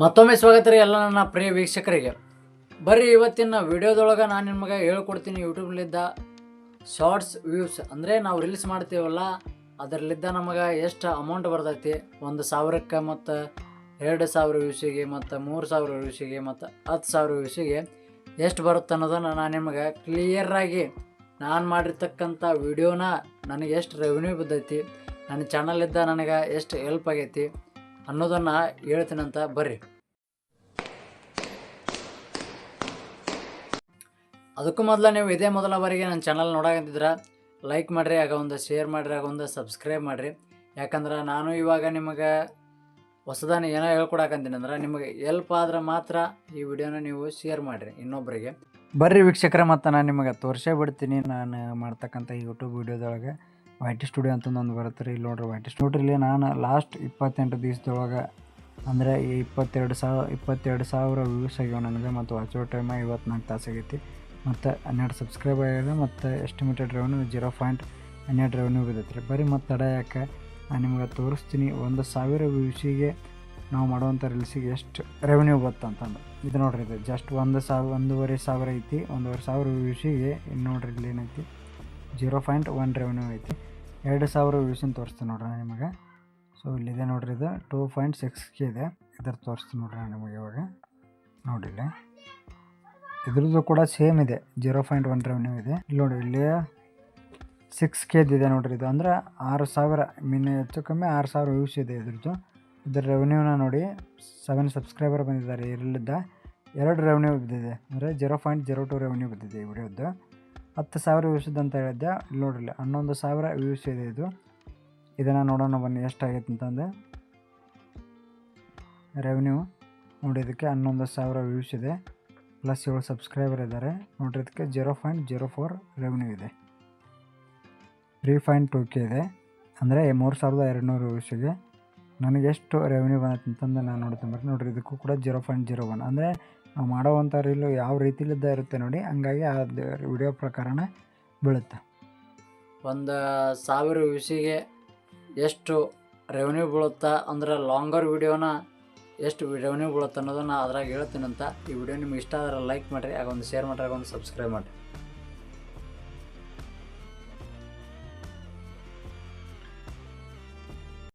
ಮತ್ತೊಮ್ಮೆ ಸ್ವಾಗತ ರೀ ಎಲ್ಲ ನನ್ನ ಪ್ರಿಯ ವೀಕ್ಷಕರಿಗೆ. ಬರ್ರಿ ಇವತ್ತಿನ ವಿಡಿಯೋದೊಳಗೆ ನಾನು ನಿಮಗೆ ಹೇಳ್ಕೊಡ್ತೀನಿ ಯೂಟ್ಯೂಬ್ಲಿದ್ದ ಶಾರ್ಟ್ಸ್ ವ್ಯೂಸ್ ಅಂದರೆ ನಾವು ರೀಲ್ಸ್ ಮಾಡ್ತೀವಲ್ಲ ಅದರಲ್ಲಿದ್ದ ನಮಗೆ ಎಷ್ಟು ಅಮೌಂಟ್ ಬರ್ತೈತಿ 1,000ಕ್ಕೆ ಮತ್ತು 2,000 ವ್ಯೂಸಿಗೆ ಮತ್ತು 3,000 ವ್ಯೂಸಿಗೆ ಮತ್ತು 10,000 ವ್ಯೂಸಿಗೆ ಎಷ್ಟು ಬರುತ್ತೆ ಅನ್ನೋದನ್ನು ನಾನು ನಿಮಗೆ ಕ್ಲಿಯರಾಗಿ ನಾನು ಮಾಡಿರ್ತಕ್ಕಂಥ ವಿಡಿಯೋನ ನನಗೆ ಎಷ್ಟು ರೆವೆನ್ಯೂ ಬಿದ್ದೈತಿ, ನನ್ನ ಚಾನಲಿದ್ದ ನನಗೆ ಎಷ್ಟು ಹೆಲ್ಪ್ ಆಗೈತಿ ಅನ್ನೋದನ್ನು ಹೇಳ್ತೀನಂತ ಬರ್ರಿ. ಅದಕ್ಕೂ ಮೊದಲು ನೀವು ಇದೇ ಮೊದಲ ಬಾರಿಗೆ ನನ್ನ ಚಾನಲ್ ನೋಡಕಂತಿದ್ರೆ ಲೈಕ್ ಮಾಡಿರಿ, ಆಗ ಒಂದು ಶೇರ್ ಮಾಡಿರಿ, ಆಗ ಒಂದು ಸಬ್ಸ್ಕ್ರೈಬ್ ಮಾಡಿರಿ. ಯಾಕಂದ್ರೆ ನಾನು ಇವಾಗ ನಿಮಗೆ ಹೊಸದಾಗಿ ಏನೋ ಹೇಳ್ಕೊಡಕಂತೀನಿ ಅಂದ್ರೆ ನಿಮಗೆ ಹೆಲ್ಪ್ ಆದ್ರೆ ಮಾತ್ರ ಈ ವಿಡಿಯೋನ ನೀವು ಶೇರ್ ಮಾಡಿರಿ ಇನ್ನೊಬ್ಬರಿಗೆ. ಬರ್ರಿ ವೀಕ್ಷಕರೇ, ಮತ್ತು ನಾನು ನಿಮಗೆ ತೋರಿಸೇ ಬಿಡ್ತೀನಿ ನಾನು ಮಾಡ್ತಕ್ಕಂಥ ಯೂಟ್ಯೂಬ್ ವಿಡಿಯೋದೊಳಗೆ ವೈಟಿ ಸ್ಟುಡಿಯೋ ಅಂತ ಒಂದು ಬರುತ್ತೆ ರೀ. ಇಲ್ಲಿ ನೋಡ್ರಿ ವೈಟಿ ಸ್ಟುಡಿಯೋಲಿ ನಾನು ಲಾಸ್ಟ್ 28 ದಿವಸದೊಳಗೆ ಅಂದರೆ 22,000 ವ್ಯೂಸ್ ಆಗ್ಯಾವ ನನಗೆ, ಮತ್ತು ವಾಚ್ ಟೈಮ್ 54 ತಾಸು ಆಗೈತಿ, ಮತ್ತು 12 ಸಬ್ಸ್ಕ್ರೈಬ್ ಆಗ್ಯಾವ, ಮತ್ತು ಎಸ್ಟಿಮೇಟೆಡ್ ರೆವೆನ್ಯೂ 0.12 ರೆವೆನ್ಯೂ ಬಿದ್ದೈತೆ ರೀ. ಬರೀ ಮತ್ತು ತಡ ಯಾಕೆ ನಾನು ನಿಮಗೆ ತೋರಿಸ್ತೀನಿ 1,000 ವ್ಯೂಸಿಗೆ ನಾವು ಮಾಡುವಂಥ ರೀಲ್ಸಿಗೆ ಎಷ್ಟು ರೆವೆನ್ಯೂ ಬರ್ತಂತಂದು. ಇದು ನೋಡ್ರಿ, ಇದು ಜಸ್ಟ್ 1,500 ಐತಿ. 1,500 ವ್ಯೂಸಿಗೆ ಇನ್ನು ನೋಡ್ರಿ ಇಲ್ಲಿ ಏನೈತಿ 0.1 ರೆವೆನ್ಯೂ ಐತಿ. 2,000 ವ್ಯೂಸಿನ ತೋರಿಸ್ತೀನಿ ನೋಡ್ರಿ ನಿಮಗೆ. ಸೊ ಇಲ್ಲಿದೆ ನೋಡ್ರಿ, ಇದು 2.6K ಇದೆ. ಇದ್ರ ತೋರಿಸ್ತೀನಿ ನೋಡ್ರಿ ನಿಮಗೆ ಇವಾಗ. ನೋಡಿಲ್ಲ, ಇದ್ರದ್ದು ಕೂಡ ಸೇಮ್ ಇದೆ, 0.1 ರೆವೆನ್ಯೂ ಇದೆ. ಇಲ್ಲಿ ನೋಡಿ, ಇಲ್ಲಿ 6K ಇದೆ ನೋಡ್ರಿ. ಇದು ಅಂದರೆ 6,000 ಹೆಚ್ಚು ಕಮ್ಮಿ 6,000 ವ್ಯೂಸ್ ಇದೆ ಇದ್ರದ್ದು. ಇದ್ರ ರೆವೆನ್ಯೂನ ನೋಡಿ, 7 ಸಬ್ಸ್ಕ್ರೈಬರ್ ಬಂದಿದ್ದಾರೆ. ಇರಲಿದ್ದ 2 ರೆವೆನ್ಯೂ ಬಿದ್ದಿದೆ, ಅಂದರೆ 0.02 ರೆವೆನ್ಯೂ ಬಿದ್ದಿದೆ ಈ ವಿಡಿಯೋದ್ದು. 10,000 ವ್ಯೂಸಿದ್ದು ಅಂತ ಹೇಳಿದ್ದೆ. ಇಲ್ಲಿ ನೋಡ್ರಿ, 11,000 ವ್ಯೂಸ್ ಇದೆ ಇದು. ಇದನ್ನು ನೋಡೋಣ ಬನ್ನಿ ಎಷ್ಟಾಗೈತೆ ಅಂತಂದು. ರೆವೆನ್ಯೂ ನೋಡಿ, ಇದಕ್ಕೆ 11,000 ವ್ಯೂಸ್ ಇದೆ, ಪ್ಲಸ್ 7 ಸಬ್ಸ್ಕ್ರೈಬರ್ ಇದ್ದಾರೆ ನೋಡ್ರಿ. ಇದಕ್ಕೆ 0.04 ರೆವೆನ್ಯೂ ಇದೆ. 3.2K ಇದೆ, ಅಂದರೆ 3,200 ವ್ಯೂಸಿಗೆ ನನಗೆ ಎಷ್ಟು ರೆವೆನ್ಯೂ ಬಂದೈತೆ ಅಂತಂದು ನಾನು ನೋಡ್ತೀನಿ ಬರ್ರಿ. ನೋಡಿರಿ, ಇದಕ್ಕೂ ಕೂಡ 0.01, ಅಂದರೆ ನಾವು ಮಾಡೋವಂಥ ರೀಲು ಯಾವ ರೀತಿಲಿದ್ದ ಇರುತ್ತೆ ನೋಡಿ, ಹಂಗಾಗಿ ಆ ವಿಡಿಯೋ ಪ್ರಕಾರನೇ ಬೀಳುತ್ತೆ. 1,000 ವ್ಯೂಸಿಗೆ ಎಷ್ಟು ರೆವೆನ್ಯೂ ಬೀಳುತ್ತಾ ಅಂದ್ರೆ ಲಾಂಗರ್ ವಿಡಿಯೋನ ಎಷ್ಟು ರೆವೆನ್ಯೂ ಬೀಳುತ್ತೆ ಅನ್ನೋದನ್ನು ಅದ್ರಾಗ ಹೇಳ್ತೀನಂತ. ಈ ವಿಡಿಯೋ ನಿಮ್ಗೆ ಇಷ್ಟ ಆದರೆ ಲೈಕ್ ಮಾಡಿರಿ, ಆಗ ಒಂದು ಶೇರ್ ಮಾಡಿರಿ, ಆಗ ಒಂದು ಸಬ್ಸ್ಕ್ರೈಬ್ ಮಾಡಿರಿ.